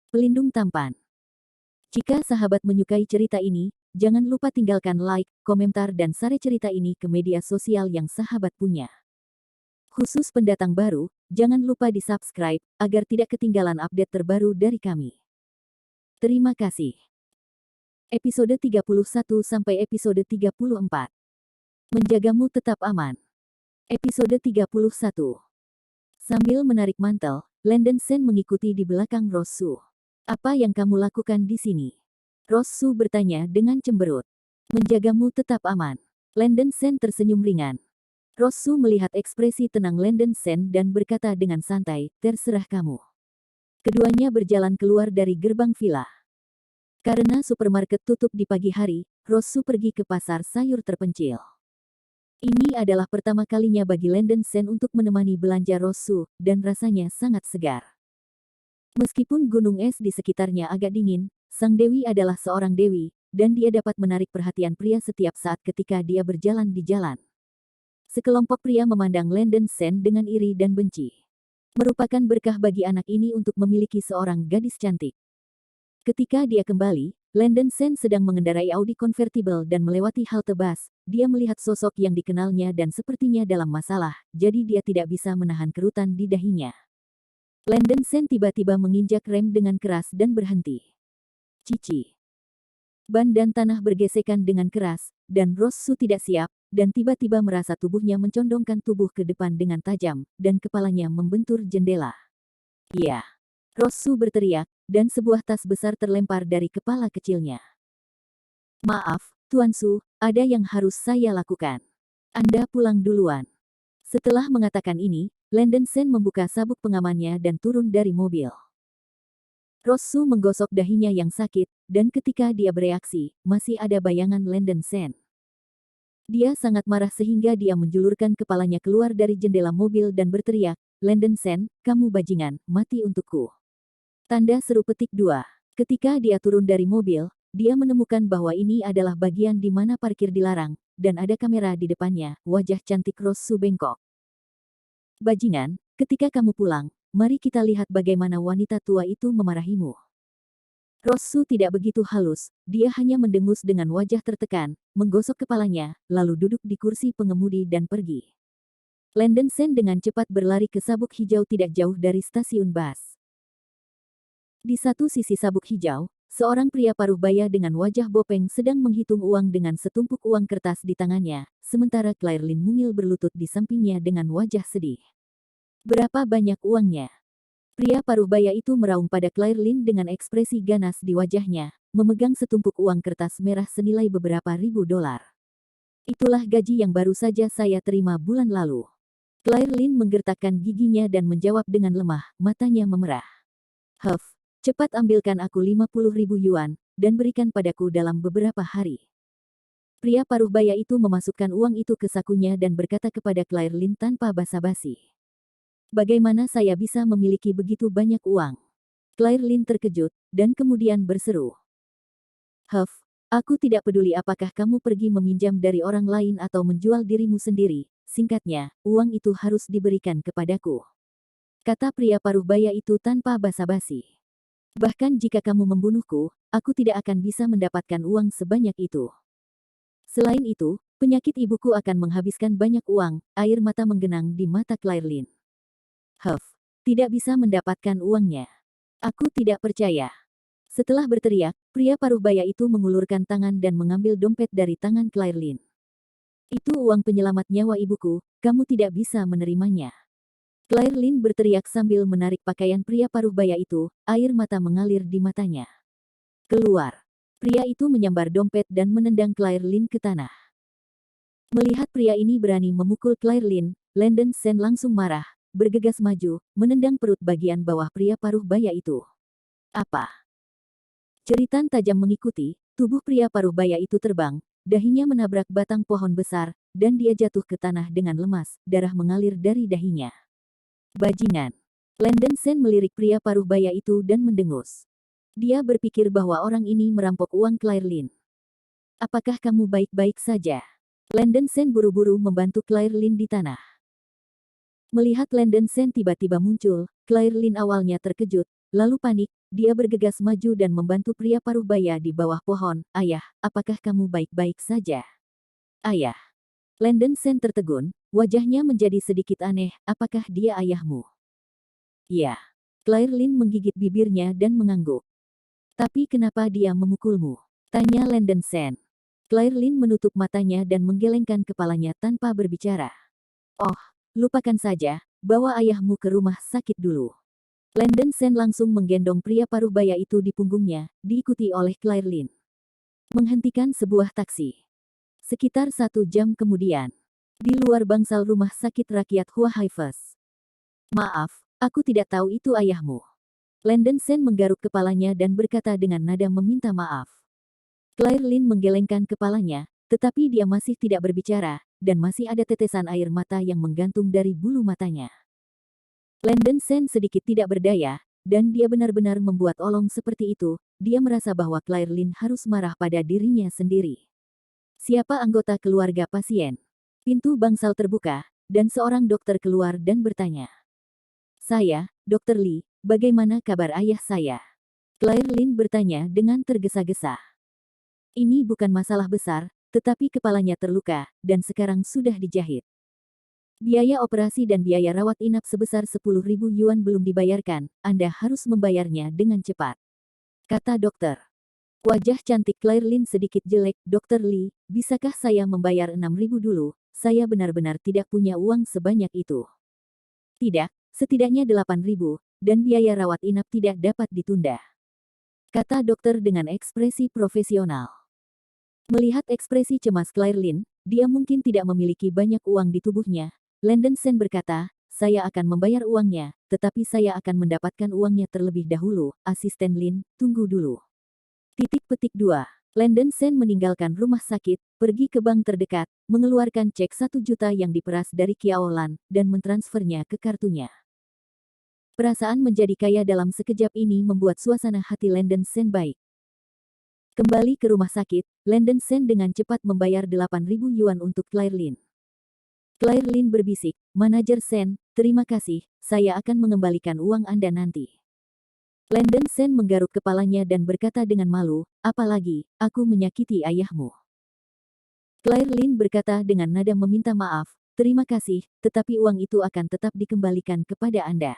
Pelindung tampan. Jika sahabat menyukai cerita ini, jangan lupa tinggalkan like, komentar dan share cerita ini ke media sosial yang sahabat punya. Khusus pendatang baru, jangan lupa di-subscribe, agar tidak ketinggalan update terbaru dari kami. Terima kasih. Episode 31 sampai episode 34. Menjagamu tetap aman. Episode 31. Sambil menarik mantel, Landon Sen mengikuti di belakang Rosu. Apa yang kamu lakukan di sini? Rosu bertanya dengan cemberut. Menjagamu tetap aman. Landon Sen tersenyum ringan. Rosu melihat ekspresi tenang Landon Sen dan berkata dengan santai, terserah kamu. Keduanya berjalan keluar dari gerbang villa. Karena supermarket tutup di pagi hari, Rosu pergi ke pasar sayur terpencil. Ini adalah pertama kalinya bagi Landon Sen untuk menemani belanja Rosu, dan rasanya sangat segar. Meskipun gunung es di sekitarnya agak dingin, sang dewi adalah seorang dewi, dan dia dapat menarik perhatian pria setiap saat ketika dia berjalan di jalan. Sekelompok pria memandang Landon Sen dengan iri dan benci. Merupakan berkah bagi anak ini untuk memiliki seorang gadis cantik. Ketika dia kembali, Landon Sen sedang mengendarai Audi convertible dan melewati halte bus. Dia melihat sosok yang dikenalnya dan sepertinya dalam masalah, jadi dia tidak bisa menahan kerutan di dahinya. Landon Sen tiba-tiba menginjak rem dengan keras dan berhenti. Cici. Ban dan tanah bergesekan dengan keras, dan Rosu tidak siap, dan tiba-tiba merasa tubuhnya mencondongkan tubuh ke depan dengan tajam, dan kepalanya membentur jendela. Iya. Rosu berteriak, dan sebuah tas besar terlempar dari kepala kecilnya. Maaf, Tuan Su, ada yang harus saya lakukan. Anda pulang duluan. Setelah mengatakan ini, Landon Sen membuka sabuk pengamannya dan turun dari mobil. Rosu menggosok dahinya yang sakit, dan ketika dia bereaksi, masih ada bayangan Landon Sen. Dia sangat marah sehingga dia menjulurkan kepalanya keluar dari jendela mobil dan berteriak, Landon Sen, kamu bajingan, mati untukku. Tanda seru petik 2. Ketika dia turun dari mobil, dia menemukan bahwa ini adalah bagian di mana parkir dilarang, dan ada kamera di depannya, wajah cantik Rosu bengkok. Bajingan, ketika kamu pulang, mari kita lihat bagaimana wanita tua itu memarahimu. Rosu tidak begitu halus, dia hanya mendengus dengan wajah tertekan, menggosok kepalanya, lalu duduk di kursi pengemudi dan pergi. Landon Sen dengan cepat berlari ke sabuk hijau tidak jauh dari stasiun bus. Di satu sisi sabuk hijau, seorang pria paruh baya dengan wajah bopeng sedang menghitung uang dengan setumpuk uang kertas di tangannya, sementara Claire Lin mungil berlutut di sampingnya dengan wajah sedih. Berapa banyak uangnya? Pria paruh baya itu meraung pada Claire Lin dengan ekspresi ganas di wajahnya, memegang setumpuk uang kertas merah senilai beberapa ribu dolar. Itulah gaji yang baru saja saya terima bulan lalu. Claire Lin menggertakkan giginya dan menjawab dengan lemah, matanya memerah. Huff. Cepat ambilkan aku 50.000 yuan, dan berikan padaku dalam beberapa hari. Pria paruh baya itu memasukkan uang itu ke sakunya dan berkata kepada Claire Lin tanpa basa-basi. Bagaimana saya bisa memiliki begitu banyak uang? Claire Lin terkejut, dan kemudian berseru. Huff, aku tidak peduli apakah kamu pergi meminjam dari orang lain atau menjual dirimu sendiri, singkatnya, uang itu harus diberikan kepadaku. Kata pria paruh baya itu tanpa basa-basi. Bahkan jika kamu membunuhku, aku tidak akan bisa mendapatkan uang sebanyak itu. Selain itu, penyakit ibuku akan menghabiskan banyak uang, air mata menggenang di mata Claire Lin. Huff, tidak bisa mendapatkan uangnya. Aku tidak percaya. Setelah berteriak, pria paruh baya itu mengulurkan tangan dan mengambil dompet dari tangan Claire Lin. Itu uang penyelamat nyawa ibuku, kamu tidak bisa menerimanya. Claire Lin berteriak sambil menarik pakaian pria paruh baya itu, air mata mengalir di matanya. Keluar. Pria itu menyambar dompet dan menendang Claire Lin ke tanah. Melihat pria ini berani memukul Claire Lin, Landon Sen langsung marah, bergegas maju, menendang perut bagian bawah pria paruh baya itu. Apa? Jeritan tajam mengikuti, tubuh pria paruh baya itu terbang, dahinya menabrak batang pohon besar, dan dia jatuh ke tanah dengan lemas, darah mengalir dari dahinya. Bajingan. Landon Sen melirik pria paruh baya itu dan mendengus. Dia berpikir bahwa orang ini merampok uang Claire Lin. Apakah kamu baik-baik saja? Landon Sen buru-buru membantu Claire Lin di tanah. Melihat Landon Sen tiba-tiba muncul, Claire Lin awalnya terkejut, lalu panik, dia bergegas maju dan membantu pria paruh baya di bawah pohon. Ayah, apakah kamu baik-baik saja? Ayah. Landon Sen tertegun, wajahnya menjadi sedikit aneh. Apakah dia ayahmu? Ya. Claire Lin menggigit bibirnya dan mengangguk. Tapi kenapa dia memukulmu? Tanya Landon Sen. Claire Lin menutup matanya dan menggelengkan kepalanya tanpa berbicara. Oh, lupakan saja, bawa ayahmu ke rumah sakit dulu. Landon Sen langsung menggendong pria paruh baya itu di punggungnya, diikuti oleh Claire Lin. Menghentikan sebuah taksi. Sekitar 1 jam kemudian, di luar bangsal rumah sakit rakyat Hua Haifes. Maaf, aku tidak tahu itu ayahmu. Landon Sen menggaruk kepalanya dan berkata dengan nada meminta maaf. Claire Lin menggelengkan kepalanya, tetapi dia masih tidak berbicara, dan masih ada tetesan air mata yang menggantung dari bulu matanya. Landon Sen sedikit tidak berdaya, dan dia benar-benar membuat olong seperti itu. Dia merasa bahwa Claire Lin harus marah pada dirinya sendiri. Siapa anggota keluarga pasien? Pintu bangsal terbuka, dan seorang dokter keluar dan bertanya. Saya, Dr. Lee, bagaimana kabar ayah saya? Claire Lin bertanya dengan tergesa-gesa. Ini bukan masalah besar, tetapi kepalanya terluka, dan sekarang sudah dijahit. Biaya operasi dan biaya rawat inap sebesar 10.000 yuan belum dibayarkan, Anda harus membayarnya dengan cepat. Kata dokter. Wajah cantik Claire Lin sedikit jelek. Dr. Lee, bisakah saya membayar 6.000 dulu? Saya benar-benar tidak punya uang sebanyak itu. Tidak, setidaknya 8.000, dan biaya rawat inap tidak dapat ditunda. Kata dokter dengan ekspresi profesional. Melihat ekspresi cemas Claire Lin, dia mungkin tidak memiliki banyak uang di tubuhnya. Landon Sen berkata, saya akan membayar uangnya, tetapi saya akan mendapatkan uangnya terlebih dahulu. Asisten Lin, tunggu dulu. Titik petik 2. Landon Sen meninggalkan rumah sakit, pergi ke bank terdekat, mengeluarkan cek 1 juta yang diperas dari Kiao Lan, dan mentransfernya ke kartunya. Perasaan menjadi kaya dalam sekejap ini membuat suasana hati Landon Sen baik. Kembali ke rumah sakit, Landon Sen dengan cepat membayar 8.000 yuan untuk Claire Lin. Claire Lin berbisik, Manajer Sen, terima kasih, saya akan mengembalikan uang Anda nanti. Landon Sen menggaruk kepalanya dan berkata dengan malu, apalagi, aku menyakiti ayahmu. Claire Lin berkata dengan nada meminta maaf, terima kasih, tetapi uang itu akan tetap dikembalikan kepada Anda.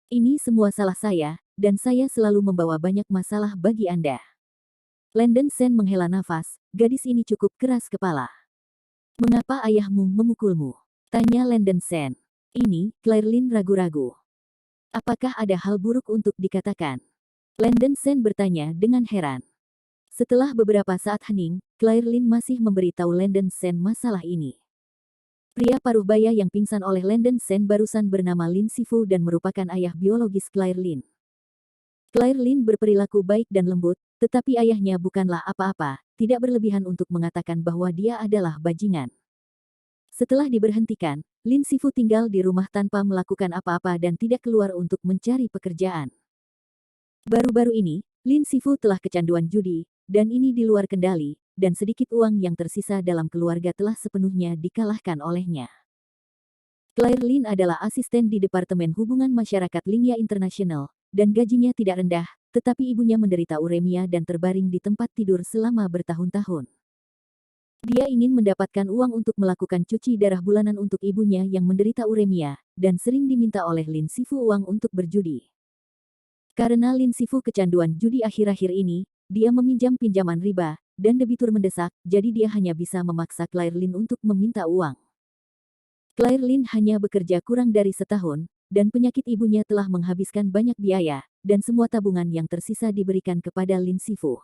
Ini semua salah saya, dan saya selalu membawa banyak masalah bagi Anda. Landon Sen menghela nafas, gadis ini cukup keras kepala. Mengapa ayahmu memukulmu? Tanya Landon Sen. Ini, Claire Lin ragu-ragu. Apakah ada hal buruk untuk dikatakan? Landon Sen bertanya dengan heran. Setelah beberapa saat hening, Claire Lin masih memberitahu Landon Sen masalah ini. Pria paruh baya yang pingsan oleh Landon Sen barusan bernama Lin Sifu dan merupakan ayah biologis Claire Lin. Claire Lin berperilaku baik dan lembut, tetapi ayahnya bukanlah apa-apa, tidak berlebihan untuk mengatakan bahwa dia adalah bajingan. Setelah diberhentikan, Lin Sifu tinggal di rumah tanpa melakukan apa-apa dan tidak keluar untuk mencari pekerjaan. Baru-baru ini, Lin Sifu telah kecanduan judi, dan ini di luar kendali, dan sedikit uang yang tersisa dalam keluarga telah sepenuhnya dikalahkan olehnya. Claire Lin adalah asisten di Departemen Hubungan Masyarakat Lingya Internasional, dan gajinya tidak rendah, tetapi ibunya menderita uremia dan terbaring di tempat tidur selama bertahun-tahun. Dia ingin mendapatkan uang untuk melakukan cuci darah bulanan untuk ibunya yang menderita uremia, dan sering diminta oleh Lin Sifu uang untuk berjudi. Karena Lin Sifu kecanduan judi akhir-akhir ini, dia meminjam pinjaman riba, dan debitur mendesak, jadi dia hanya bisa memaksa Claire Lin untuk meminta uang. Claire Lin hanya bekerja kurang dari setahun, dan penyakit ibunya telah menghabiskan banyak biaya, dan semua tabungan yang tersisa diberikan kepada Lin Sifu.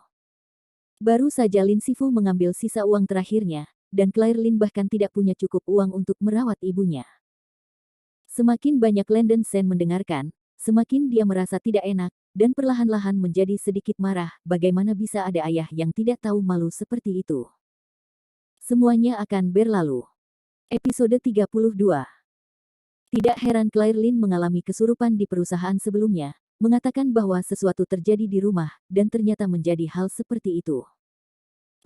Baru saja Lin Sifu mengambil sisa uang terakhirnya, dan Claire Lin bahkan tidak punya cukup uang untuk merawat ibunya. Semakin banyak Landon Sen mendengarkan, semakin dia merasa tidak enak, dan perlahan-lahan menjadi sedikit marah. Bagaimana bisa ada ayah yang tidak tahu malu seperti itu? Semuanya akan berlalu. Episode 32. Tidak heran Claire Lin mengalami kesurupan di perusahaan sebelumnya, mengatakan bahwa sesuatu terjadi di rumah, dan ternyata menjadi hal seperti itu.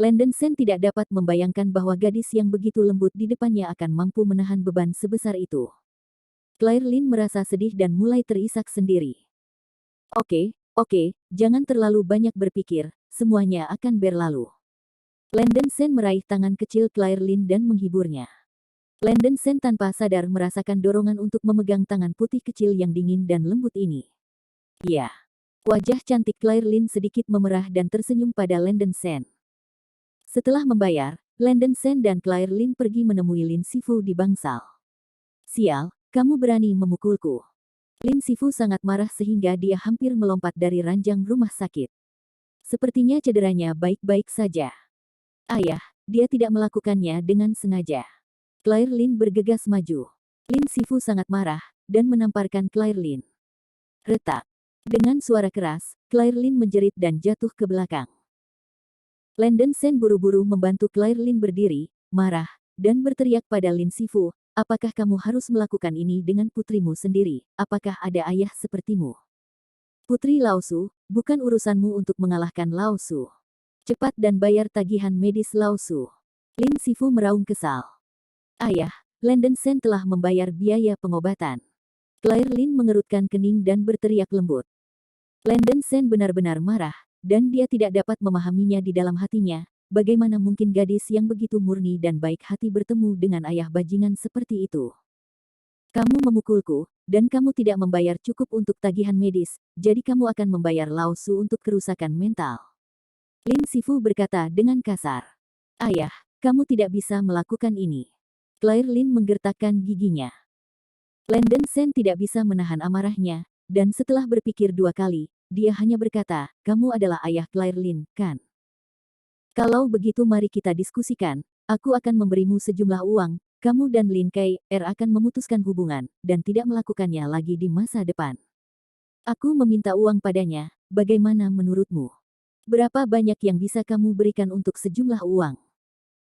Landon Sen tidak dapat membayangkan bahwa gadis yang begitu lembut di depannya akan mampu menahan beban sebesar itu. Claire Lin merasa sedih dan mulai terisak sendiri. Oke, Oke, jangan terlalu banyak berpikir, semuanya akan berlalu. Landon Sen meraih tangan kecil Claire Lin dan menghiburnya. Landon Sen tanpa sadar merasakan dorongan untuk memegang tangan putih kecil yang dingin dan lembut ini. Ya. Wajah cantik Claire Lin sedikit memerah dan tersenyum pada Landon Sen. Setelah membayar, Landon Sen dan Claire Lin pergi menemui Lin Sifu di bangsal. Sial, kamu berani memukulku. Lin Sifu sangat marah sehingga dia hampir melompat dari ranjang rumah sakit. Sepertinya cederanya baik-baik saja. Ayah, dia tidak melakukannya dengan sengaja. Claire Lin bergegas maju. Lin Sifu sangat marah, dan menamparkan Claire Lin. Retak. Dengan suara keras, Claire Lin menjerit dan jatuh ke belakang. Landon Sen buru-buru membantu Claire Lin berdiri, marah, dan berteriak pada Lin Sifu, apakah kamu harus melakukan ini dengan putrimu sendiri? Apakah ada ayah sepertimu? Putri Lao Su, bukan urusanmu untuk mengalahkan Lao Su. Cepat dan bayar tagihan medis Lao Su. Lin Sifu meraung kesal. Ayah, Landon Sen telah membayar biaya pengobatan. Claire Lin mengerutkan kening dan berteriak lembut. Landon Sen benar-benar marah, dan dia tidak dapat memahaminya di dalam hatinya. Bagaimana mungkin gadis yang begitu murni dan baik hati bertemu dengan ayah bajingan seperti itu? Kamu memukulku, dan kamu tidak membayar cukup untuk tagihan medis, jadi kamu akan membayar Lao Su untuk kerusakan mental. Lin Sifu berkata dengan kasar. Ayah, kamu tidak bisa melakukan ini. Claire Lin menggertakkan giginya. Landon Sen tidak bisa menahan amarahnya, dan setelah berpikir dua kali, dia hanya berkata, kamu adalah ayah Claire Lin, kan? Kalau begitu mari kita diskusikan, aku akan memberimu sejumlah uang, kamu dan Lin Kai Er akan memutuskan hubungan, dan tidak melakukannya lagi di masa depan. Aku meminta uang padanya, bagaimana menurutmu? Berapa banyak yang bisa kamu berikan untuk sejumlah uang?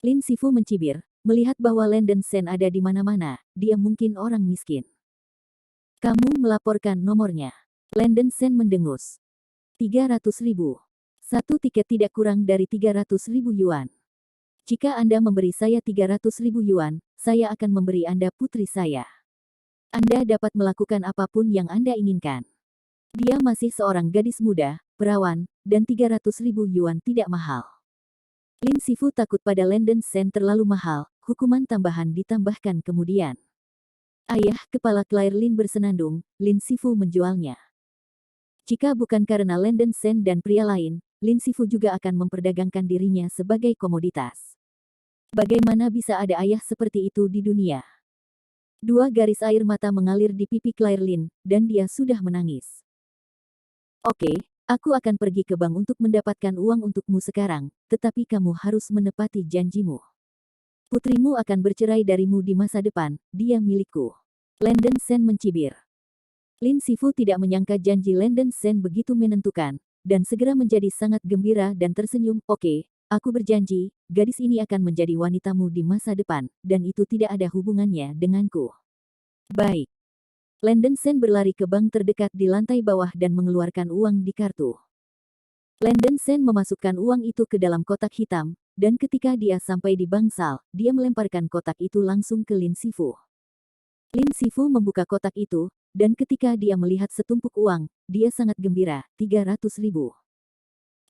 Lin Sifu mencibir, melihat bahwa Landon Sen ada di mana-mana, dia mungkin orang miskin. Kamu melaporkan nomornya. Landon Sen mendengus. 300.000. Satu tiket tidak kurang dari 300.000 yuan. Jika Anda memberi saya 300.000 yuan, saya akan memberi Anda putri saya. Anda dapat melakukan apapun yang Anda inginkan. Dia masih seorang gadis muda, perawan, dan 300.000 yuan tidak mahal. Lin Sifu takut pada Landon Sen terlalu mahal, hukuman tambahan ditambahkan kemudian. Ayah kepala Claire Lin bersenandung, Lin Sifu menjualnya. Jika bukan karena Landon Sen dan pria lain, Lin Sifu juga akan memperdagangkan dirinya sebagai komoditas. Bagaimana bisa ada ayah seperti itu di dunia? Dua garis air mata mengalir di pipi Claire Lin, dan dia sudah menangis. Oke, aku akan pergi ke bank untuk mendapatkan uang untukmu sekarang, tetapi kamu harus menepati janjimu. Putrimu akan bercerai darimu di masa depan, dia milikku. Landon Sen mencibir. Lin Sifu tidak menyangka janji Landon Sen begitu menentukan, dan segera menjadi sangat gembira dan tersenyum. Oke, aku berjanji, gadis ini akan menjadi wanitamu di masa depan, dan itu tidak ada hubungannya denganku. Baik. Landon Sen berlari ke bank terdekat di lantai bawah dan mengeluarkan uang di kartu. Landon Sen memasukkan uang itu ke dalam kotak hitam, dan ketika dia sampai di bangsal, dia melemparkan kotak itu langsung ke Lin Sifu. Lin Sifu membuka kotak itu, dan ketika dia melihat setumpuk uang, dia sangat gembira, 300.000.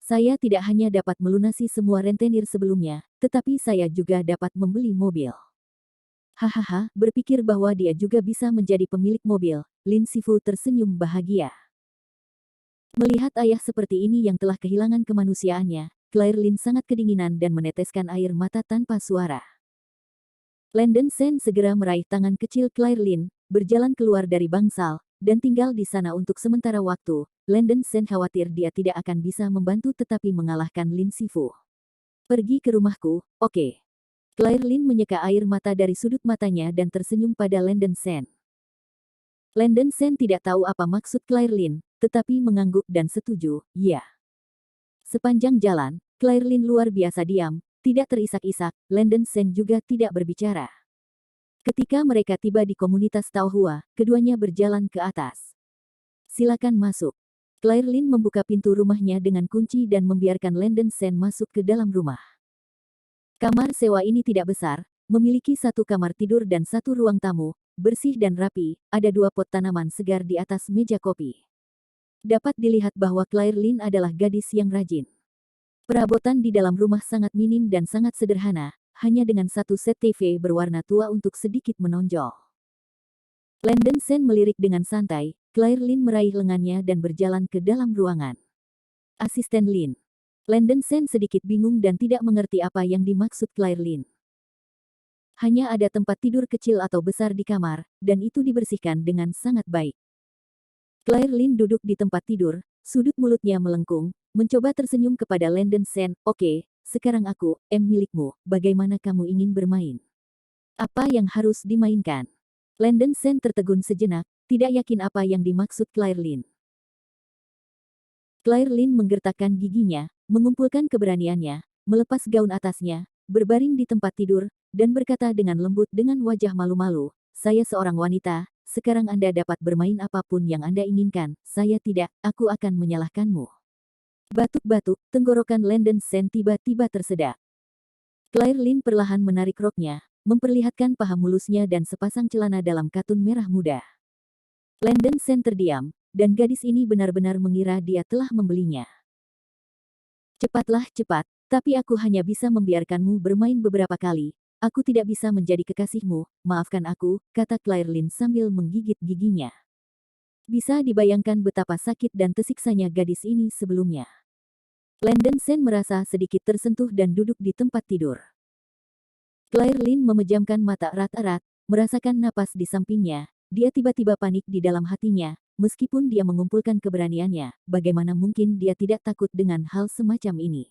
Saya tidak hanya dapat melunasi semua rentenir sebelumnya, tetapi saya juga dapat membeli mobil. Hahaha, berpikir bahwa dia juga bisa menjadi pemilik mobil, Lin Sifu tersenyum bahagia. Melihat ayah seperti ini yang telah kehilangan kemanusiaannya, Claire Lin sangat kedinginan dan meneteskan air mata tanpa suara. Landon Sen segera meraih tangan kecil Claire Lin, berjalan keluar dari bangsal, dan tinggal di sana untuk sementara waktu. Landon Sen khawatir dia tidak akan bisa membantu tetapi mengalahkan Lin Sifu. Pergi ke rumahku, oke. Claire Lin menyeka air mata dari sudut matanya dan tersenyum pada Landon Sen. Landon Sen tidak tahu apa maksud Claire Lin, tetapi mengangguk dan setuju, ya. Sepanjang jalan, Claire Lin luar biasa diam, tidak terisak-isak, Landon Sen juga tidak berbicara. Ketika mereka tiba di komunitas Taohua, keduanya berjalan ke atas. Silakan masuk. Claire Lin membuka pintu rumahnya dengan kunci dan membiarkan Landon Sen masuk ke dalam rumah. Kamar sewa ini tidak besar, memiliki satu kamar tidur dan satu ruang tamu, bersih dan rapi, ada dua pot tanaman segar di atas meja kopi. Dapat dilihat bahwa Claire Lin adalah gadis yang rajin. Perabotan di dalam rumah sangat minim dan sangat sederhana, hanya dengan satu set TV berwarna tua untuk sedikit menonjol. Landon Sen melirik dengan santai, Claire Lin meraih lengannya dan berjalan ke dalam ruangan. Asisten Lin. Landon Sen sedikit bingung dan tidak mengerti apa yang dimaksud Claire Lin. Hanya ada tempat tidur kecil atau besar di kamar, dan itu dibersihkan dengan sangat baik. Claire Lin duduk di tempat tidur, sudut mulutnya melengkung, mencoba tersenyum kepada Landon Sen. Oke, sekarang aku, milikmu, bagaimana kamu ingin bermain? Apa yang harus dimainkan? Landon Sen tertegun sejenak, tidak yakin apa yang dimaksud Claire Lin. Claire Lin menggertakkan giginya, mengumpulkan keberaniannya, melepas gaun atasnya, berbaring di tempat tidur, dan berkata dengan lembut dengan wajah malu-malu, "Saya seorang wanita, sekarang Anda dapat bermain apapun yang Anda inginkan, saya tidak, aku akan menyalahkanmu." Batuk-batuk, tenggorokan Landon Sen tiba-tiba tersedak. Claire Lin perlahan menarik roknya, memperlihatkan paha mulusnya dan sepasang celana dalam katun merah muda. Landon Sen terdiam, dan gadis ini benar-benar mengira dia telah membelinya. Cepatlah cepat, tapi aku hanya bisa membiarkanmu bermain beberapa kali. Aku tidak bisa menjadi kekasihmu, maafkan aku, kata Claire Lin sambil menggigit giginya. Bisa dibayangkan betapa sakit dan tersiksanya gadis ini sebelumnya. Landon Sen merasa sedikit tersentuh dan duduk di tempat tidur. Claire Lin memejamkan mata erat-erat, merasakan napas di sampingnya. Dia tiba-tiba panik di dalam hatinya, meskipun dia mengumpulkan keberaniannya, bagaimana mungkin dia tidak takut dengan hal semacam ini.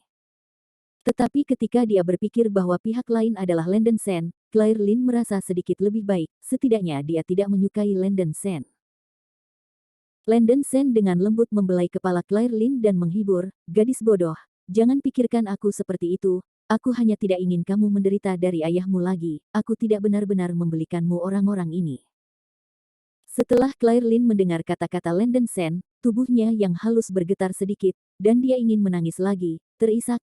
Tetapi ketika dia berpikir bahwa pihak lain adalah Landon Sen, Claire Lin merasa sedikit lebih baik, setidaknya dia tidak menyukai Landon Sen. Landon Sen dengan lembut membelai kepala Claire Lin dan menghibur, gadis bodoh, jangan pikirkan aku seperti itu, aku hanya tidak ingin kamu menderita dari ayahmu lagi, aku tidak benar-benar membelikanmu orang-orang ini. Setelah Claire Lin mendengar kata-kata Landon Sen, tubuhnya yang halus bergetar sedikit, dan dia ingin menangis lagi, terisak,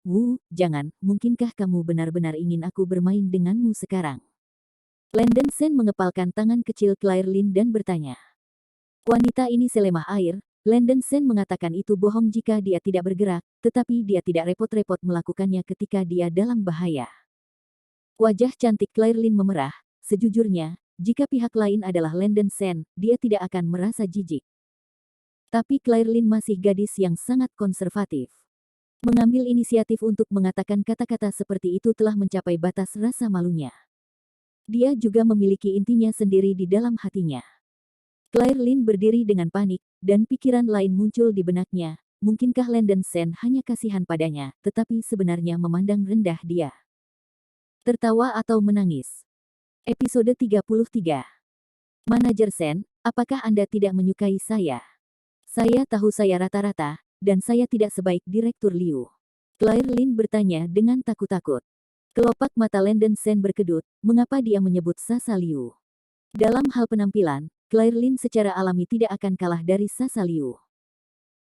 jangan, mungkinkah kamu benar-benar ingin aku bermain denganmu sekarang? Landon Sen mengepalkan tangan kecil Claire Lin dan bertanya. Wanita ini selemah air, Landon Sen mengatakan itu bohong jika dia tidak bergerak, tetapi dia tidak repot-repot melakukannya ketika dia dalam bahaya. Wajah cantik Claire Lin memerah, sejujurnya, jika pihak lain adalah Landon Sen, dia tidak akan merasa jijik. Tapi Claire Lin masih gadis yang sangat konservatif. Mengambil inisiatif untuk mengatakan kata-kata seperti itu telah mencapai batas rasa malunya. Dia juga memiliki intinya sendiri di dalam hatinya. Claire Lin berdiri dengan panik, dan pikiran lain muncul di benaknya. Mungkinkah Landon Sen hanya kasihan padanya, tetapi sebenarnya memandang rendah dia? Tertawa atau menangis? Episode 33. Manajer Sen, apakah Anda tidak menyukai saya? Saya tahu saya rata-rata, dan saya tidak sebaik Direktur Liu. Claire Lin bertanya dengan takut-takut. Kelopak mata Landon Sen berkedut, mengapa dia menyebut Sasa Liu? Dalam hal penampilan, Claire Lin secara alami tidak akan kalah dari Sasa Liu.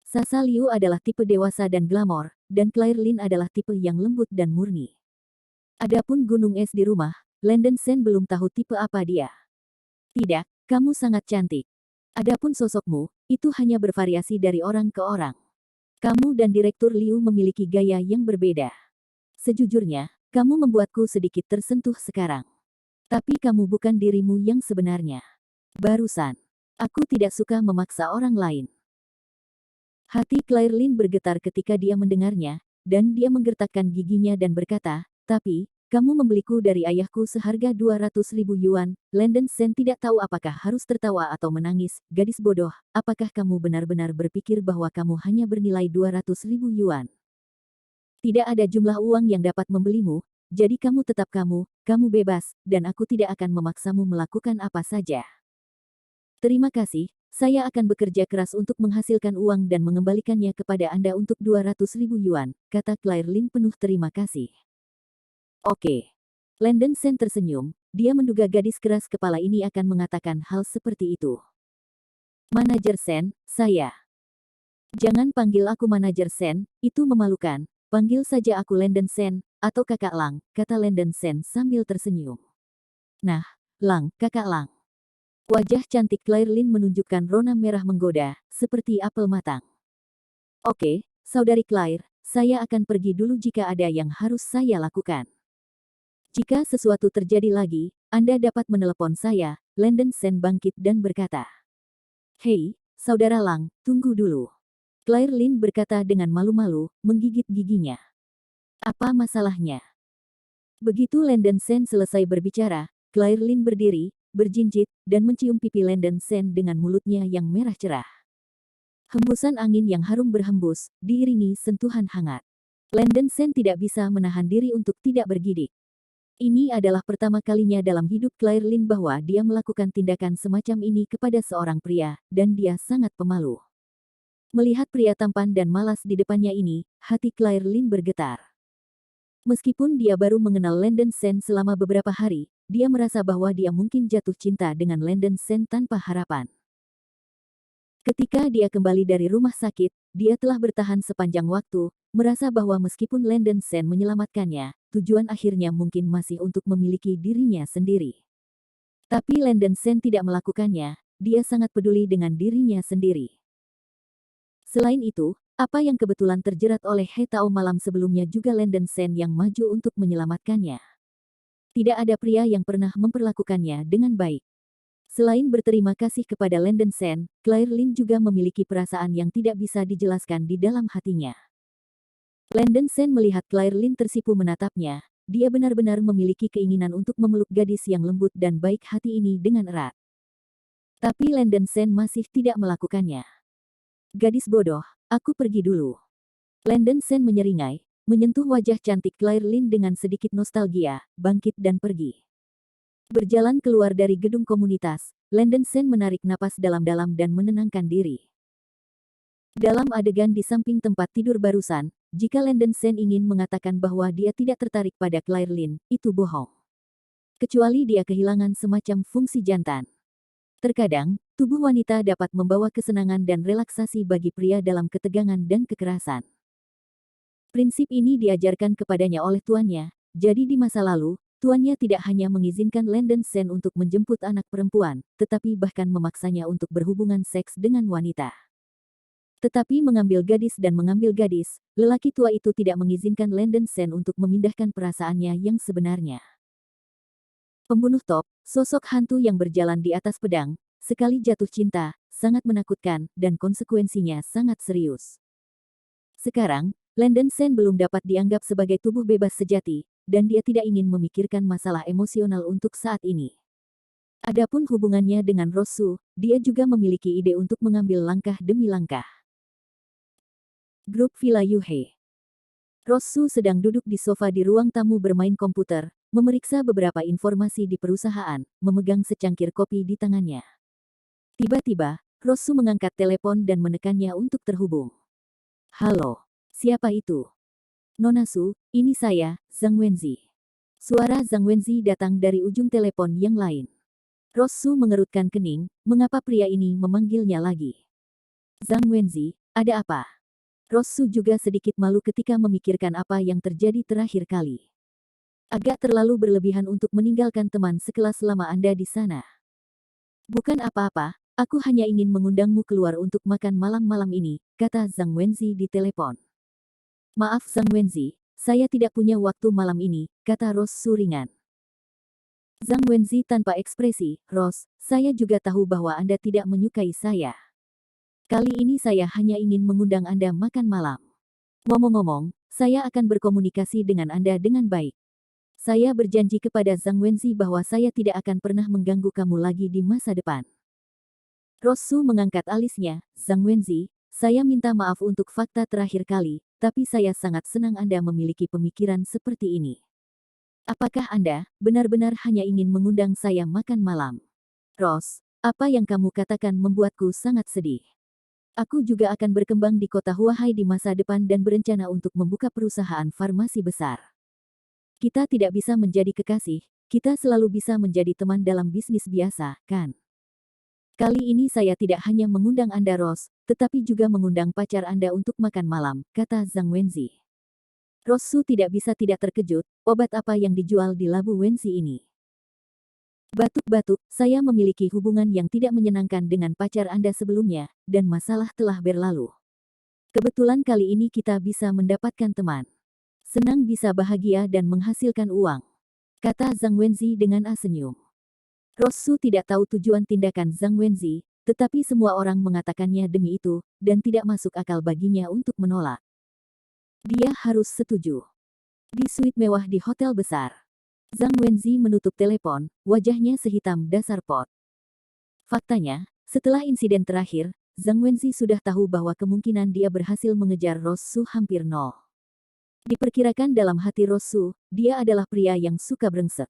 Sasa Liu adalah tipe dewasa dan glamor, dan Claire Lin adalah tipe yang lembut dan murni. Adapun gunung es di rumah, Landon Sen belum tahu tipe apa dia. Tidak, kamu sangat cantik. Adapun sosokmu, itu hanya bervariasi dari orang ke orang. Kamu dan Direktur Liu memiliki gaya yang berbeda. Sejujurnya, kamu membuatku sedikit tersentuh sekarang. Tapi kamu bukan dirimu yang sebenarnya. Barusan, aku tidak suka memaksa orang lain. Hati Claire Lin bergetar ketika dia mendengarnya, dan dia menggertakkan giginya dan berkata, tapi, kamu membeliku dari ayahku seharga 200.000 yuan. Landon Sen tidak tahu apakah harus tertawa atau menangis. Gadis bodoh, apakah kamu benar-benar berpikir bahwa kamu hanya bernilai 200.000 yuan? Tidak ada jumlah uang yang dapat membelimu, jadi kamu tetap kamu bebas, dan aku tidak akan memaksamu melakukan apa saja. Terima kasih, saya akan bekerja keras untuk menghasilkan uang dan mengembalikannya kepada Anda untuk 200.000 yuan, kata Claire Lin penuh terima kasih. Oke. Landon Sen tersenyum, dia menduga gadis keras kepala ini akan mengatakan hal seperti itu. Manajer Sen, saya. Jangan panggil aku Manajer Sen, itu memalukan, panggil saja aku Landon Sen, atau Kakak Lang, kata Landon Sen sambil tersenyum. Nah, Lang, Kakak Lang. Wajah cantik Claire Lin menunjukkan rona merah menggoda, seperti apel matang. Oke, Saudari Claire, saya akan pergi dulu jika ada yang harus saya lakukan. Jika sesuatu terjadi lagi, Anda dapat menelepon saya. Landon Sen bangkit dan berkata. Hei, Saudara Lang, tunggu dulu. Claire Lin berkata dengan malu-malu, menggigit giginya. Apa masalahnya? Begitu Landon Sen selesai berbicara, Claire Lin berdiri, berjinjit, dan mencium pipi Landon Sen dengan mulutnya yang merah cerah. Hembusan angin yang harum berhembus, diiringi sentuhan hangat. Landon Sen tidak bisa menahan diri untuk tidak bergidik. Ini adalah pertama kalinya dalam hidup Claire Lin bahwa dia melakukan tindakan semacam ini kepada seorang pria, dan dia sangat pemalu. Melihat pria tampan dan malas di depannya ini, hati Claire Lin bergetar. Meskipun dia baru mengenal Landon Sen selama beberapa hari, dia merasa bahwa dia mungkin jatuh cinta dengan Landon Sen tanpa harapan. Ketika dia kembali dari rumah sakit, dia telah bertahan sepanjang waktu, merasa bahwa meskipun Landon Sen menyelamatkannya, tujuan akhirnya mungkin masih untuk memiliki dirinya sendiri. Tapi Landon Sen tidak melakukannya, dia sangat peduli dengan dirinya sendiri. Selain itu, apa yang kebetulan terjerat oleh He Tao malam sebelumnya juga Landon Sen yang maju untuk menyelamatkannya. Tidak ada pria yang pernah memperlakukannya dengan baik. Selain berterima kasih kepada Landon Sen, Claire Lin juga memiliki perasaan yang tidak bisa dijelaskan di dalam hatinya. Landon Sen melihat Claire Lin tersipu menatapnya, dia benar-benar memiliki keinginan untuk memeluk gadis yang lembut dan baik hati ini dengan erat. Tapi Landon Sen masih tidak melakukannya. Gadis bodoh, aku pergi dulu. Landon Sen menyeringai, menyentuh wajah cantik Claire Lin dengan sedikit nostalgia, bangkit dan pergi. Berjalan keluar dari gedung komunitas, Landon Sen menarik napas dalam-dalam dan menenangkan diri. Dalam adegan di samping tempat tidur barusan, jika Landon Sen ingin mengatakan bahwa dia tidak tertarik pada Claire Lin, itu bohong. Kecuali dia kehilangan semacam fungsi jantan. Terkadang, tubuh wanita dapat membawa kesenangan dan relaksasi bagi pria dalam ketegangan dan kekerasan. Prinsip ini diajarkan kepadanya oleh tuannya, jadi di masa lalu, tuannya tidak hanya mengizinkan Landon Sen untuk menjemput anak perempuan, tetapi bahkan memaksanya untuk berhubungan seks dengan wanita. Tetapi mengambil gadis, lelaki tua itu tidak mengizinkan Landon Sen untuk memindahkan perasaannya yang sebenarnya. Pembunuh top, sosok hantu yang berjalan di atas pedang, sekali jatuh cinta, sangat menakutkan, dan konsekuensinya sangat serius. Sekarang, Landon Sen belum dapat dianggap sebagai tubuh bebas sejati, dan dia tidak ingin memikirkan masalah emosional untuk saat ini. Adapun hubungannya dengan Rosu, dia juga memiliki ide untuk mengambil langkah demi langkah. Grup Villa Yuhe. Rosu sedang duduk di sofa di ruang tamu bermain komputer, memeriksa beberapa informasi di perusahaan, memegang secangkir kopi di tangannya. Tiba-tiba, Rosu mengangkat telepon dan menekannya untuk terhubung. Halo, siapa itu? Nona Su, ini saya, Zhang Wenzi. Suara Zhang Wenzi datang dari ujung telepon yang lain. Rosu mengerutkan kening, mengapa pria ini memanggilnya lagi? Zhang Wenzi, ada apa? Rosu juga sedikit malu ketika memikirkan apa yang terjadi terakhir kali. Agak terlalu berlebihan untuk meninggalkan teman sekelas selama Anda di sana. Bukan apa-apa, aku hanya ingin mengundangmu keluar untuk makan malam-malam ini, kata Zhang Wenzi di telepon. Maaf Zhang Wenzi, saya tidak punya waktu malam ini, kata Rosu ringan. Zhang Wenzi tanpa ekspresi, Ros, saya juga tahu bahwa Anda tidak menyukai saya. Kali ini saya hanya ingin mengundang Anda makan malam. Ngomong-ngomong, saya akan berkomunikasi dengan Anda dengan baik. Saya berjanji kepada Zhang Wenzi bahwa saya tidak akan pernah mengganggu kamu lagi di masa depan. Rosu mengangkat alisnya, Zhang Wenzi, saya minta maaf untuk fakta terakhir kali, tapi saya sangat senang Anda memiliki pemikiran seperti ini. Apakah Anda benar-benar hanya ingin mengundang saya makan malam? Ros, apa yang kamu katakan membuatku sangat sedih. Aku juga akan berkembang di kota Huahai di masa depan dan berencana untuk membuka perusahaan farmasi besar. Kita tidak bisa menjadi kekasih, kita selalu bisa menjadi teman dalam bisnis biasa, kan? Kali ini saya tidak hanya mengundang Anda Ros, tetapi juga mengundang pacar Anda untuk makan malam, kata Zhang Wenzi. Rosu tidak bisa tidak terkejut, obat apa yang dijual di Labu Wenzi ini? Batuk-batuk, saya memiliki hubungan yang tidak menyenangkan dengan pacar Anda sebelumnya, dan masalah telah berlalu. Kebetulan kali ini kita bisa mendapatkan teman. Senang bisa bahagia dan menghasilkan uang, kata Zhang Wenzi dengan senyum. Rosu tidak tahu tujuan tindakan Zhang Wenzi, tetapi semua orang mengatakannya demi itu, dan tidak masuk akal baginya untuk menolak. Dia harus setuju. Di suite mewah di hotel besar, Zhang Wenzi menutup telepon, wajahnya sehitam dasar pot. Faktanya, setelah insiden terakhir, Zhang Wenzi sudah tahu bahwa kemungkinan dia berhasil mengejar Rosu hampir nol. Diperkirakan dalam hati Rosu, dia adalah pria yang suka brengsek.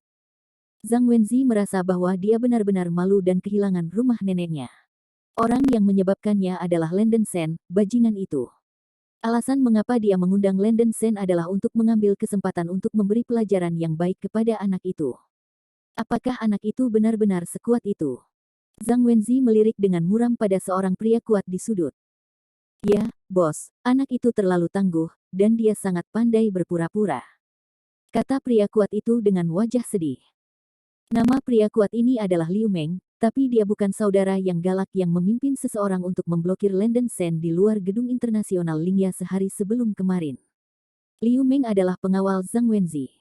Zhang Wenzi merasa bahwa dia benar-benar malu dan kehilangan rumah neneknya. Orang yang menyebabkannya adalah Landon Sen, bajingan itu. Alasan mengapa dia mengundang Landon Sen adalah untuk mengambil kesempatan untuk memberi pelajaran yang baik kepada anak itu. Apakah anak itu benar-benar sekuat itu? Zhang Wenzi melirik dengan muram pada seorang pria kuat di sudut. Ya, bos, anak itu terlalu tangguh, dan dia sangat pandai berpura-pura, kata pria kuat itu dengan wajah sedih. Nama pria kuat ini adalah Liu Meng, tapi dia bukan saudara yang galak yang memimpin seseorang untuk memblokir Landon Sen di luar gedung internasional Lingya sehari sebelum kemarin. Liu Meng adalah pengawal Zhang Wenzi.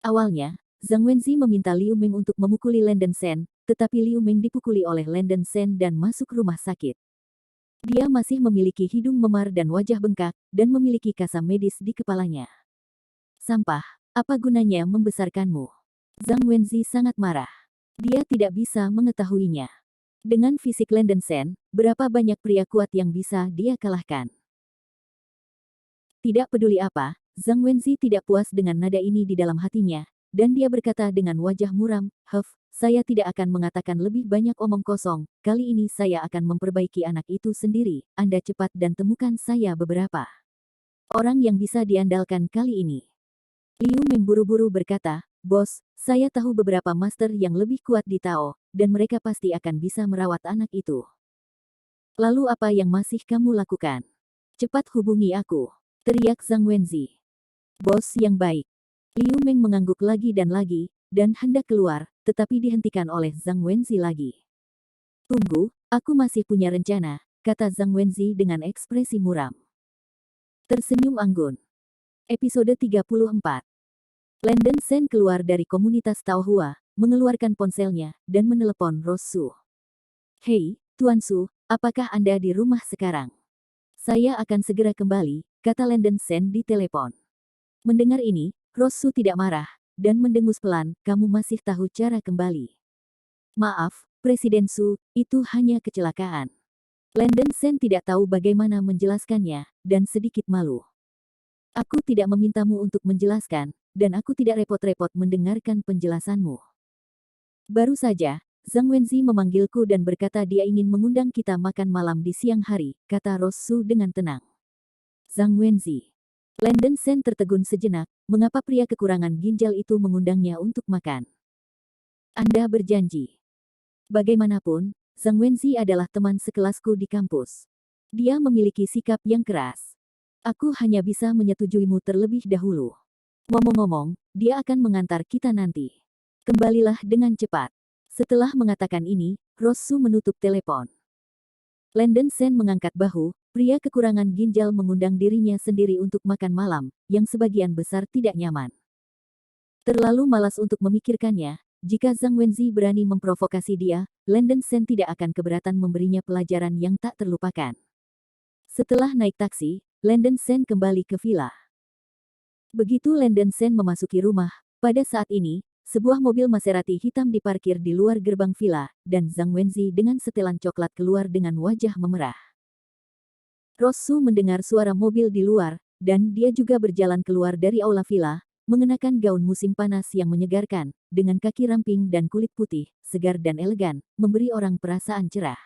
Awalnya, Zhang Wenzi meminta Liu Meng untuk memukuli Landon Sen, tetapi Liu Meng dipukuli oleh Landon Sen dan masuk rumah sakit. Dia masih memiliki hidung memar dan wajah bengkak, dan memiliki kasam medis di kepalanya. Sampah, apa gunanya membesarkanmu? Zhang Wenzi sangat marah. Dia tidak bisa mengetahuinya. Dengan fisik Landon Sen, berapa banyak pria kuat yang bisa dia kalahkan? Tidak peduli apa, Zhang Wenzi tidak puas dengan nada ini di dalam hatinya, dan dia berkata dengan wajah muram, saya tidak akan mengatakan lebih banyak omong kosong, kali ini saya akan memperbaiki anak itu sendiri, Anda cepat dan temukan saya beberapa orang yang bisa diandalkan kali ini. Liu Meng buru-buru berkata, bos, saya tahu beberapa master yang lebih kuat di Tao, dan mereka pasti akan bisa merawat anak itu. Lalu apa yang masih kamu lakukan? Cepat hubungi aku, teriak Zhang Wenzi. Bos yang baik. Liu Meng mengangguk lagi, dan hendak keluar, tetapi dihentikan oleh Zhang Wenzi lagi. Tunggu, aku masih punya rencana, kata Zhang Wenzi dengan ekspresi muram. Tersenyum anggun. Episode 34. Landon Sen keluar dari komunitas Taohua, mengeluarkan ponselnya, dan menelepon Rosu. Hei, Tuan Su, apakah Anda di rumah sekarang? Saya akan segera kembali, kata Landon Sen di telepon. Mendengar ini, Rosu tidak marah, dan mendengus pelan, kamu masih tahu cara kembali. Maaf, Presiden Su, itu hanya kecelakaan. Landon Sen tidak tahu bagaimana menjelaskannya, dan sedikit malu. Aku tidak memintamu untuk menjelaskan, dan aku tidak repot-repot mendengarkan penjelasanmu. Baru saja, Zhang Wenzi memanggilku dan berkata dia ingin mengundang kita makan malam di siang hari, kata Rosu dengan tenang. Zhang Wenzi. Landon Sen tertegun sejenak, mengapa pria kekurangan ginjal itu mengundangnya untuk makan? Anda berjanji. Bagaimanapun, Zhang Wenzi adalah teman sekelasku di kampus. Dia memiliki sikap yang keras. Aku hanya bisa menyetujuimu terlebih dahulu. Ngomong-ngomong, dia akan mengantar kita nanti. Kembalilah dengan cepat. Setelah mengatakan ini, Rosu menutup telepon. Landon Sen mengangkat bahu, pria kekurangan ginjal mengundang dirinya sendiri untuk makan malam, yang sebagian besar tidak nyaman. Terlalu malas untuk memikirkannya, jika Zhang Wenzi berani memprovokasi dia, Landon Sen tidak akan keberatan memberinya pelajaran yang tak terlupakan. Setelah naik taksi, Landon Sen kembali ke villa. Begitu Landon Sen memasuki rumah, pada saat ini, sebuah mobil Maserati hitam diparkir di luar gerbang villa, dan Zhang Wenzi dengan setelan coklat keluar dengan wajah memerah. Rosu mendengar suara mobil di luar, dan dia juga berjalan keluar dari aula villa, mengenakan gaun musim panas yang menyegarkan, dengan kaki ramping dan kulit putih, segar dan elegan, memberi orang perasaan cerah.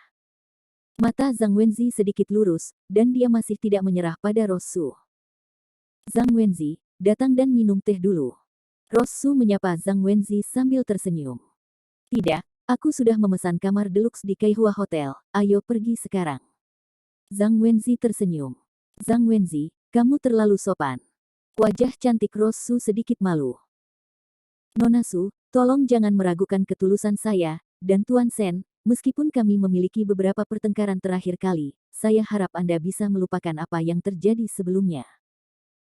Mata Zhang Wenzi sedikit lurus, dan dia masih tidak menyerah pada Rosu. Zhang Wenzi, datang dan minum teh dulu. Rosu menyapa Zhang Wenzi sambil tersenyum. Tidak, aku sudah memesan kamar deluxe di Kaihua Hotel, ayo pergi sekarang. Zhang Wenzi tersenyum. Zhang Wenzi, kamu terlalu sopan. Wajah cantik Rosu sedikit malu. Nona Su, Tolong jangan meragukan ketulusan saya, dan Tuan Sen, meskipun kami memiliki beberapa pertengkaran terakhir kali, saya harap Anda bisa melupakan apa yang terjadi sebelumnya.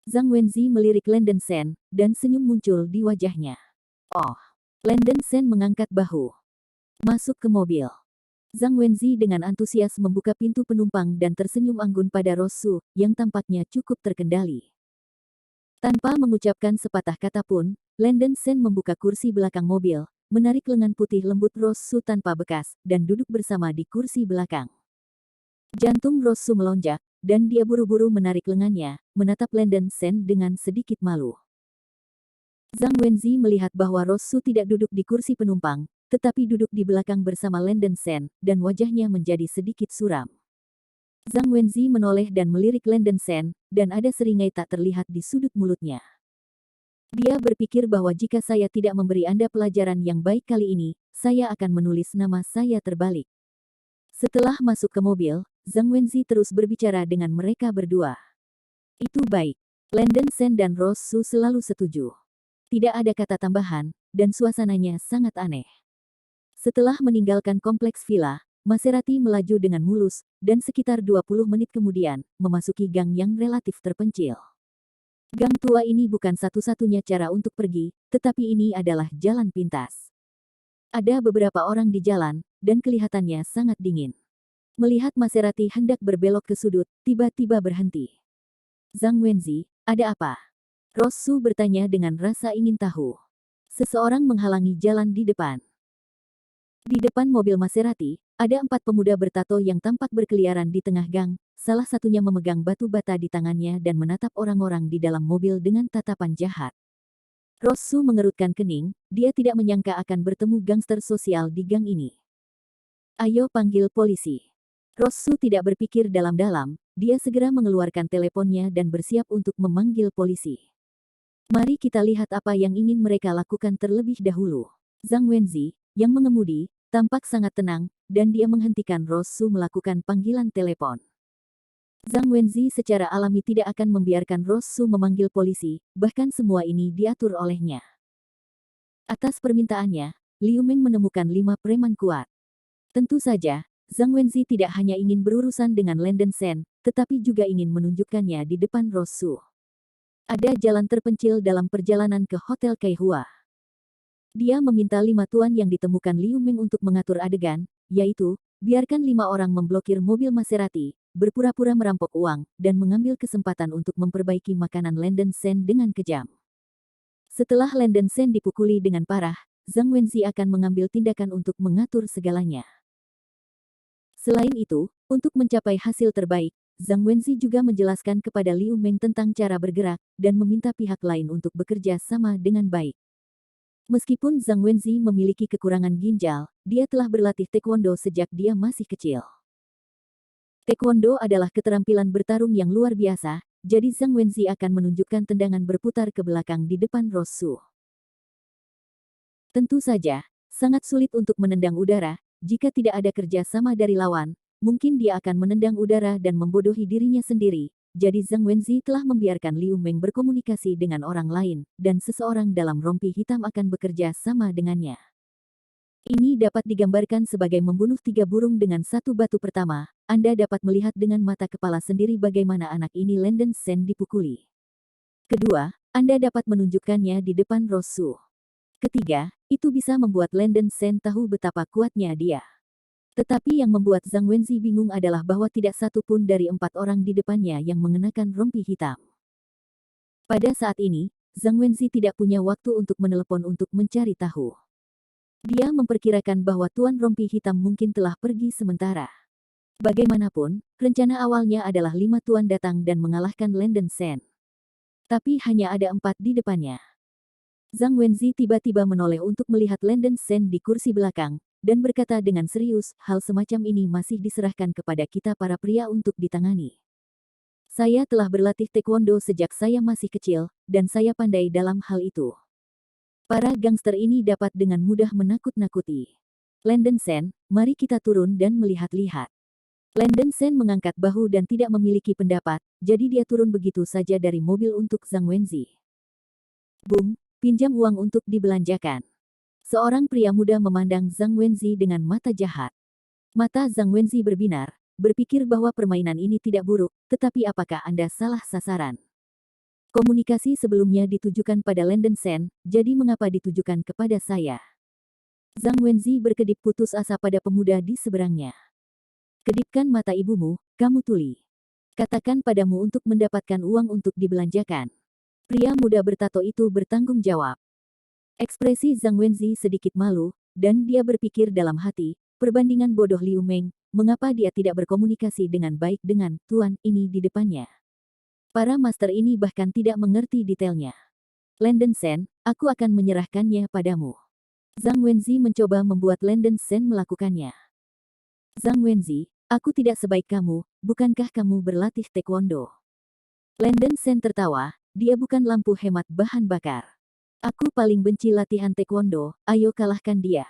Zhang Wenzi melirik Landen Sen, dan senyum muncul di wajahnya. Oh. Landen Sen mengangkat bahu. Masuk ke mobil. Zhang Wenzi dengan antusias membuka pintu penumpang dan tersenyum anggun pada Rosu, yang tampaknya cukup terkendali. Tanpa mengucapkan sepatah kata pun, Landen Sen membuka kursi belakang mobil, menarik lengan putih lembut Rosu tanpa bekas, dan duduk bersama di kursi belakang. Jantung Rosu melonjak, dan dia buru-buru menarik lengannya, menatap Landen Sen dengan sedikit malu. Zhang Wenzi melihat bahwa Rosu tidak duduk di kursi penumpang, tetapi duduk di belakang bersama Landen Sen, dan wajahnya menjadi sedikit suram. Zhang Wenzi menoleh dan melirik Landen Sen, dan ada seringai tak terlihat di sudut mulutnya. Dia berpikir bahwa jika saya tidak memberi Anda pelajaran yang baik kali ini, saya akan menulis nama saya terbalik. Setelah masuk ke mobil, Zhang Wenzi terus berbicara dengan mereka berdua. Itu baik. Landen Sen dan Rosu selalu setuju. Tidak ada kata tambahan, dan suasananya sangat aneh. Setelah meninggalkan kompleks villa, Maserati melaju dengan mulus, dan sekitar 20 menit kemudian, memasuki gang yang relatif terpencil. Gang tua ini bukan satu-satunya cara untuk pergi, tetapi ini adalah jalan pintas. Ada beberapa orang di jalan, dan kelihatannya sangat dingin. Melihat Maserati hendak berbelok ke sudut, tiba-tiba berhenti. Zhang Wenzi, ada apa? Rosu bertanya dengan rasa ingin tahu. Seseorang menghalangi jalan di depan. Di depan mobil Maserati, ada 4 pemuda bertato yang tampak berkeliaran di tengah gang, salah satunya memegang batu bata di tangannya dan menatap orang-orang di dalam mobil dengan tatapan jahat. Rosu mengerutkan kening, dia tidak menyangka akan bertemu gangster sosial di gang ini. Ayo panggil polisi. Rosu tidak berpikir dalam-dalam, dia segera mengeluarkan teleponnya dan bersiap untuk memanggil polisi. Mari kita lihat apa yang ingin mereka lakukan terlebih dahulu. Zhang Wenzi, yang mengemudi, tampak sangat tenang, dan dia menghentikan Rosu melakukan panggilan telepon. Zhang Wenzi secara alami tidak akan membiarkan Rosu memanggil polisi, bahkan semua ini diatur olehnya. Atas permintaannya, Liu Meng menemukan 5 preman kuat. Tentu saja, Zhang Wenzi tidak hanya ingin berurusan dengan Landen Sen, tetapi juga ingin menunjukkannya di depan Rosu. Ada jalan terpencil dalam perjalanan ke Hotel Kaihua. Dia meminta 5 tuan yang ditemukan Liu Meng untuk mengatur adegan, yaitu, biarkan 5 orang memblokir mobil Maserati, berpura-pura merampok uang, dan mengambil kesempatan untuk memperbaiki makanan Landen Sen dengan kejam. Setelah Landen Sen dipukuli dengan parah, Zhang Wenzi akan mengambil tindakan untuk mengatur segalanya. Selain itu, untuk mencapai hasil terbaik, Zhang Wenzi juga menjelaskan kepada Liu Meng tentang cara bergerak, dan meminta pihak lain untuk bekerja sama dengan baik. Meskipun Zhang Wenzi memiliki kekurangan ginjal, dia telah berlatih taekwondo sejak dia masih kecil. Taekwondo adalah keterampilan bertarung yang luar biasa, jadi Zhang Wenzi akan menunjukkan tendangan berputar ke belakang di depan Rosu. Tentu saja, sangat sulit untuk menendang udara, jika tidak ada kerja sama dari lawan, mungkin dia akan menendang udara dan membodohi dirinya sendiri. Jadi Zhang Wenzi telah membiarkan Liu Meng berkomunikasi dengan orang lain, dan seseorang dalam rompi hitam akan bekerja sama dengannya. Ini dapat digambarkan sebagai membunuh 3 burung dengan 1 batu. Pertama, Anda dapat melihat dengan mata kepala sendiri bagaimana anak ini Landen Sen dipukuli. Kedua, Anda dapat menunjukkannya di depan Rosu. Ketiga, itu bisa membuat Landen Sen tahu betapa kuatnya dia. Tetapi yang membuat Zhang Wenzi bingung adalah bahwa tidak satu pun dari 4 orang di depannya yang mengenakan rompi hitam. Pada saat ini, Zhang Wenzi tidak punya waktu untuk menelepon untuk mencari tahu. Dia memperkirakan bahwa Tuan Rompi Hitam mungkin telah pergi sementara. Bagaimanapun, rencana awalnya adalah 5 tuan datang dan mengalahkan Landen Sen. Tapi hanya ada 4 di depannya. Zhang Wenzi tiba-tiba menoleh untuk melihat Landen Sen di kursi belakang, dan berkata dengan serius, hal semacam ini masih diserahkan kepada kita para pria untuk ditangani. Saya telah berlatih taekwondo sejak saya masih kecil, dan saya pandai dalam hal itu. Para gangster ini dapat dengan mudah menakut-nakuti. Landen Sen, mari kita turun dan melihat-lihat. Landen Sen mengangkat bahu dan tidak memiliki pendapat, jadi dia turun begitu saja dari mobil untuk Zhang Wenzi. Bung, pinjam uang untuk dibelanjakan. Seorang pria muda memandang Zhang Wenzi dengan mata jahat. Mata Zhang Wenzi berbinar, berpikir bahwa permainan ini tidak buruk, tetapi apakah Anda salah sasaran? Komunikasi sebelumnya ditujukan pada Landen Sen, jadi mengapa ditujukan kepada saya? Zhang Wenzi berkedip putus asa pada pemuda di seberangnya. Kedipkan mata ibumu, kamu tuli. Katakan padamu untuk mendapatkan uang untuk dibelanjakan. Pria muda bertato itu bertanggung jawab. Ekspresi Zhang Wenzi sedikit malu, dan dia berpikir dalam hati, perbandingan bodoh Liu Meng, mengapa dia tidak berkomunikasi dengan baik dengan tuan ini di depannya. Para master ini bahkan tidak mengerti detailnya. Landen Sen, aku akan menyerahkannya padamu. Zhang Wenzi mencoba membuat Landen Sen melakukannya. Zhang Wenzi, aku tidak sebaik kamu, bukankah kamu berlatih taekwondo? Landen Sen tertawa, dia bukan lampu hemat bahan bakar. Aku paling benci latihan taekwondo, ayo kalahkan dia.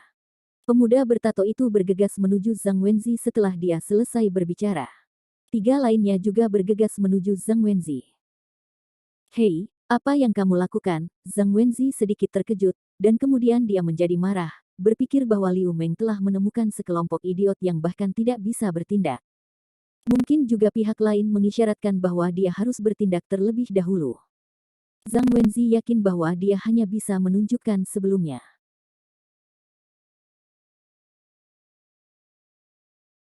Pemuda bertato itu bergegas menuju Zhang Wenzi setelah dia selesai berbicara. Tiga lainnya juga bergegas menuju Zhang Wenzi. Hei, apa yang kamu lakukan? Zhang Wenzi sedikit terkejut, dan kemudian dia menjadi marah, berpikir bahwa Liu Meng telah menemukan sekelompok idiot yang bahkan tidak bisa bertindak. Mungkin juga pihak lain mengisyaratkan bahwa dia harus bertindak terlebih dahulu. Zhang Wenzi yakin bahwa dia hanya bisa menunjukkan sebelumnya.